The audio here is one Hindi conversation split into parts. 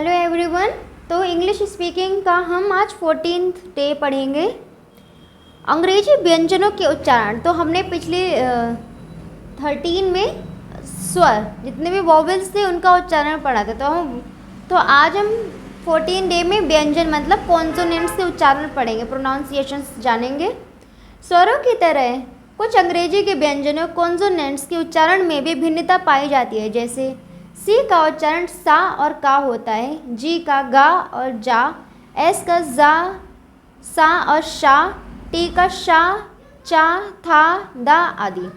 Hello everyone. तो इंग्लिश स्पीकिंग का हम आज 14th डे पढ़ेंगे अंग्रेजी व्यंजनों के उच्चारण। तो हमने पिछले 13 में स्वर जितने भी वॉवेल्स थे उनका उच्चारण पढ़ा था। तो आज हम 14 डे में व्यंजन मतलब कॉन्सोनेंट्स के उच्चारण पढ़ेंगे, प्रोनाउंसिएशंस जानेंगे। स्वरों की तरह कुछ अंग्रेजी के व्यंजनों कॉन्सोनेंट्स के उच्चारण में भी भिन्नता पाई जाती है। जैसे सी का उच्चारण सा और का होता है, जी का गा और जा, एस का जा, सा और शा, टी का शा, चा, था, दा आदि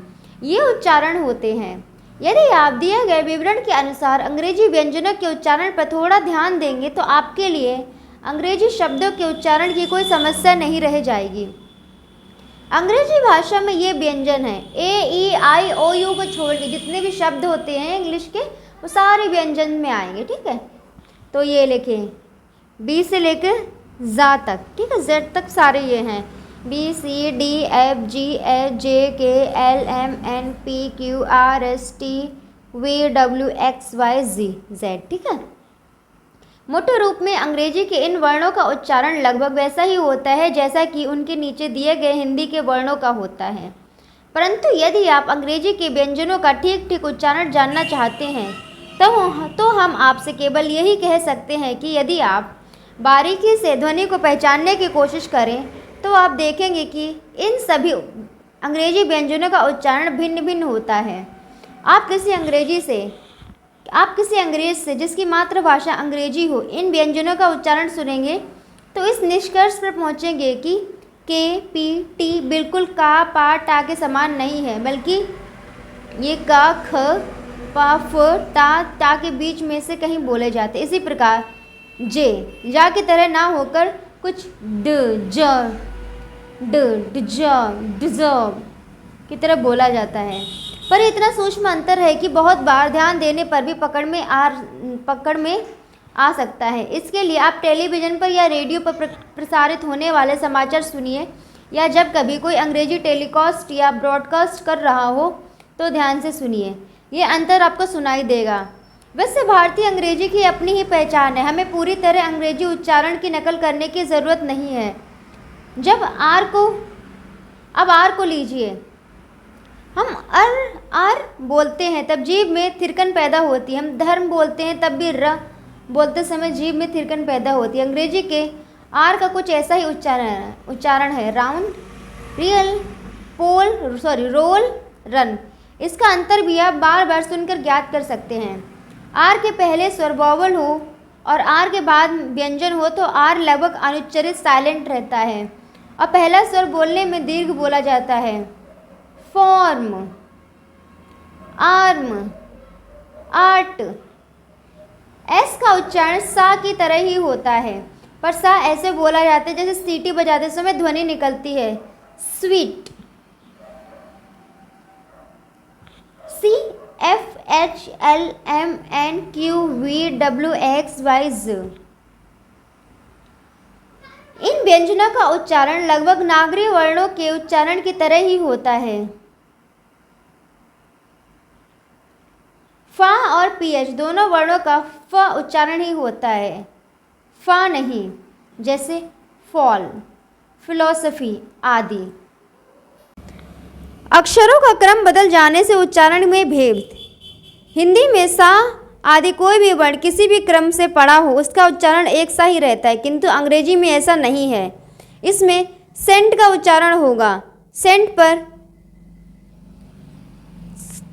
ये उच्चारण होते हैं। यदि आप दिए गए विवरण के अनुसार अंग्रेजी व्यंजनों के उच्चारण पर थोड़ा ध्यान देंगे तो आपके लिए अंग्रेजी शब्दों के उच्चारण की कोई समस्या नहीं रह जाएगी। अंग्रेजी भाषा में ये व्यंजन है, ए, ई, आई, ओ, यू को छोड़ के जितने भी शब्द होते हैं इंग्लिश के वो सारे व्यंजन में आएंगे। ठीक है, तो ये लिखें बी से लेकर जा तक, ठीक है, जेड तक सारे ये हैं, B C D F G H J K L M N P Q R S T V W X Y G Z. ठीक है, मोटे रूप में अंग्रेजी के इन वर्णों का उच्चारण लगभग वैसा ही होता है जैसा कि उनके नीचे दिए गए हिंदी के वर्णों का होता है। परंतु यदि आप अंग्रेजी के व्यंजनों का ठीक ठीक उच्चारण जानना चाहते हैं तो हम आपसे केवल यही कह सकते हैं कि यदि आप बारीकी से ध्वनि को पहचानने की कोशिश करें तो आप देखेंगे कि इन सभी अंग्रेजी व्यंजनों का उच्चारण भिन्न भिन्न होता है। आप किसी अंग्रेज से जिसकी मातृभाषा अंग्रेजी हो इन व्यंजनों का उच्चारण सुनेंगे तो इस निष्कर्ष पर पहुंचेंगे कि के, पी, टी बिल्कुल का, पा, टा के समान नहीं है, बल्कि ये का, ख, पा, फ, ता के बीच में से कहीं बोले जाते। इसी प्रकार जे जा की तरह ना होकर कुछ ड, ज की तरह बोला जाता है। पर इतना सूक्ष्म अंतर है कि बहुत बार ध्यान देने पर भी पकड़ में आ सकता है। इसके लिए आप टेलीविज़न पर या रेडियो पर प्रसारित होने वाले समाचार सुनिए या जब कभी कोई अंग्रेजी टेलीकास्ट या ब्रॉडकास्ट कर रहा हो तो ध्यान से सुनिए, ये अंतर आपको सुनाई देगा। वैसे भारतीय अंग्रेजी की अपनी ही पहचान है, हमें पूरी तरह अंग्रेजी उच्चारण की नकल करने की ज़रूरत नहीं है। जब आर को लीजिए, हम आर बोलते हैं तब जीभ में थिरकन पैदा होती है। हम धर्म बोलते हैं तब भी र बोलते समय जीभ में थिरकन पैदा होती है। अंग्रेजी के आर का कुछ ऐसा ही उच्चारण है, राउंड, रोल, रन। इसका अंतर भी आप बार बार सुनकर ज्ञात कर सकते हैं। आर के पहले स्वर वॉवल हो और आर के बाद व्यंजन हो तो आर लगभग अनुच्चरित साइलेंट रहता है और पहला स्वर बोलने में दीर्घ बोला जाता है। Form, arm, art. एस का उच्चारण सा की तरह ही होता है, पर सा ऐसे बोला जाता है जैसे सीटी बजाते समय ध्वनि निकलती है। Sweet, C F H L M N Q V W X Y ज। इन व्यंजनों का उच्चारण लगभग नागरी वर्णों के उच्चारण की तरह ही होता है। फा और पीएच दोनों वर्णों का फ उच्चारण ही होता है, फा नहीं, जैसे फॉल, फिलॉसफी आदि। अक्षरों का क्रम बदल जाने से उच्चारण में भेद। हिंदी में सा आदि कोई भी वर्ण किसी भी क्रम से पढ़ा हो उसका उच्चारण एक सा ही रहता है, किंतु अंग्रेजी में ऐसा नहीं है। इसमें सेंट का उच्चारण होगा, सेंट पर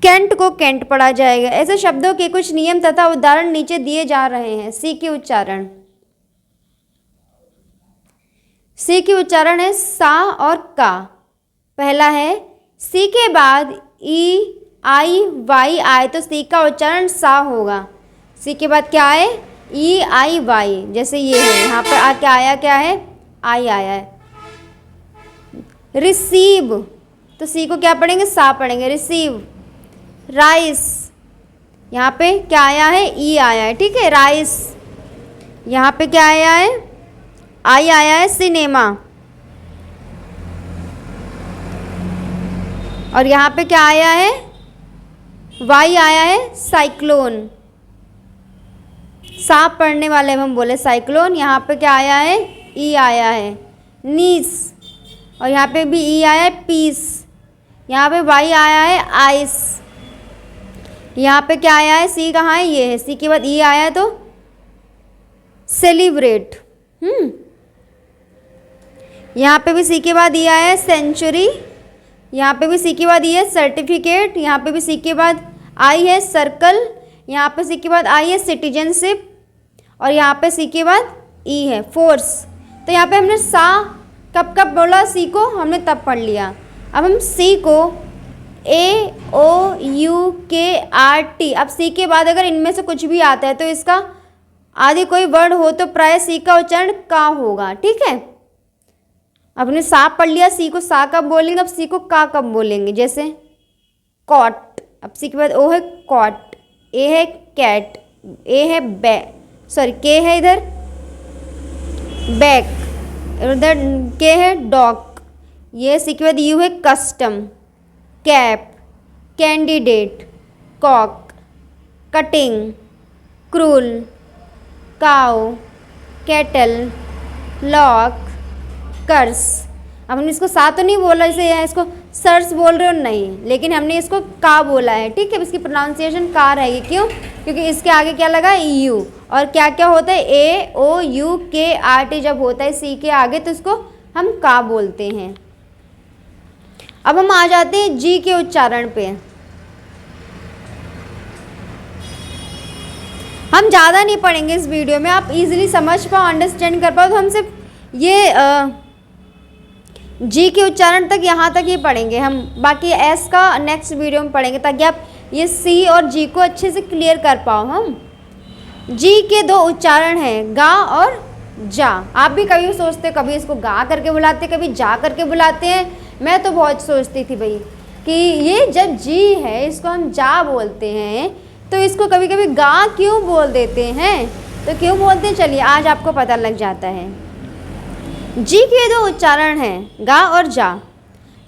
कैंट को कैंट पढ़ा जाएगा। ऐसे शब्दों के कुछ नियम तथा उदाहरण नीचे दिए जा रहे हैं। सी के उच्चारण, सी के उच्चारण है सा और का। पहला है सी के बाद ई आई वाई आए तो सी का उच्चारण सा होगा। सी के बाद क्या है, ई आई वाई, जैसे ये है, यहाँ पर आ क्या आया, क्या है, आई आया है। रिसीव, तो सी को क्या पढ़ेंगे, सा पढ़ेंगे, रिसीव। राइस, यहाँ पे क्या आया है, ई आया है, ठीक है, राइस। यहाँ पे क्या आया है, आई आया है, सिनेमा। और यहाँ पे क्या आया है, वाई आया है, साइक्लोन। सांप पढ़ने वाले हम बोले साइक्लोन। यहाँ पे क्या आया है, ई आया है, नीस। और यहाँ पे भी ई आया है, पीस। यहाँ पे वाई आया है, आइस। यहाँ पे क्या आया है, सी कहाँ है, ये है। सी के बाद ई आया है तो सेलिब्रेट। यहाँ पे भी सी के बाद ई आया है, सेंचुरी। यहाँ पे भी सी के बाद ई है, सर्टिफिकेट। यहाँ पे भी सी के बाद आई है, सर्कल। यहाँ पे सी के बाद आई है, सिटीजनशिप। और यहाँ पे सी के बाद ई है, फोर्स। तो यहाँ पे हमने सा कब कब बोला, सी को हमने तब पढ़ लिया। अब हम सी को AOUKRT। अब सी के बाद अगर इनमें से कुछ भी आता है तो इसका आदि कोई वर्ड हो तो प्राय सी का उच्चारण का होगा। ठीक है, अब हमने सा पढ़ लिया। सी को सा कब बोलेंगे, अब सी को का कब बोलेंगे। जैसे कॉट, अब सी के बाद ओ है कॉट, ए है कैट, ए है के है इधर बैक, उधर के है डॉग। ये सी के बाद यू है custom, cap, candidate, cock, cutting, cruel, cow, cattle, lock, curse. अब हमने इसको सा तो नहीं बोला, इसे इसको सर्स बोल रहे हो नहीं, लेकिन हमने इसको का बोला है। ठीक है, इसकी प्रोनाउंसिएशन का रहेगी। क्यों, क्योंकि इसके आगे क्या लगा, यू। और क्या क्या होता है, AOUKRT जब होता है सी के आगे तो इसको हम का बोलते हैं। अब हम आ जाते हैं जी के उच्चारण पे। हम ज़्यादा नहीं पढ़ेंगे इस वीडियो में, आप इजीली समझ पाओ, अंडरस्टैंड कर पाओ। तो हम सिर्फ ये जी के उच्चारण तक यहाँ तक ही पढ़ेंगे हम, बाकी एस का नेक्स्ट वीडियो में पढ़ेंगे, ताकि आप ये सी और जी को अच्छे से क्लियर कर पाओ। हम जी के दो उच्चारण हैं, गा और जा। आप भी कभी सोचते, कभी इसको गा करके बुलाते, कभी जा करके बुलाते हैं। मैं तो बहुत सोचती थी भाई कि ये जब जी है इसको हम जा बोलते हैं, तो इसको कभी कभी गा क्यों बोल देते हैं। तो क्यों बोलते हैं, चलिए आज आपको पता लग जाता है। जी के दो उच्चारण हैं, गा और जा।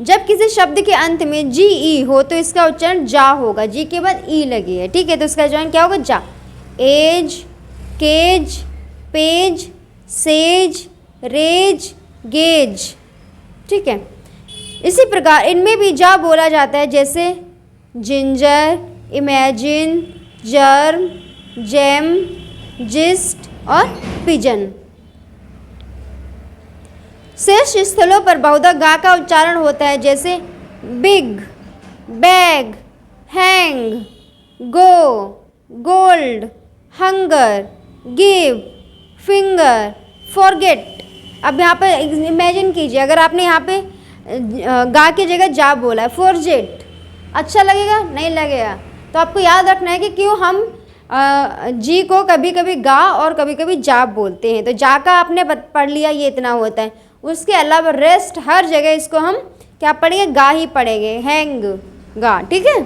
जब किसी शब्द के अंत में जी ई हो तो इसका उच्चारण जा होगा। जी के बाद ई लगी है, ठीक है, तो इसका उच्चारण क्या होगा, जा। Age, cage, page, sage, rage, gauge. ठीक है, इसी प्रकार इनमें भी जा बोला जाता है, जैसे ginger, imagine, germ, gem, gist और पिजन। शेष स्थलों पर बहुधा गा का उच्चारण होता है, जैसे big, bag, hang, go, gold, hunger, give, finger, forget. अब यहाँ पे इमेजिन कीजिए, अगर आपने यहाँ पे गा की जगह जा बोला है, फॉरजेट, अच्छा लगेगा, नहीं लगेगा। तो आपको याद रखना है कि क्यों हम जी को कभी कभी गा और कभी कभी जा बोलते हैं। तो जा का आपने पढ़ लिया, ये इतना होता है। उसके अलावा रेस्ट हर जगह इसको हम क्या पढ़ेंगे, गा ही पढ़ेंगे, हैंग, गा। ठीक है।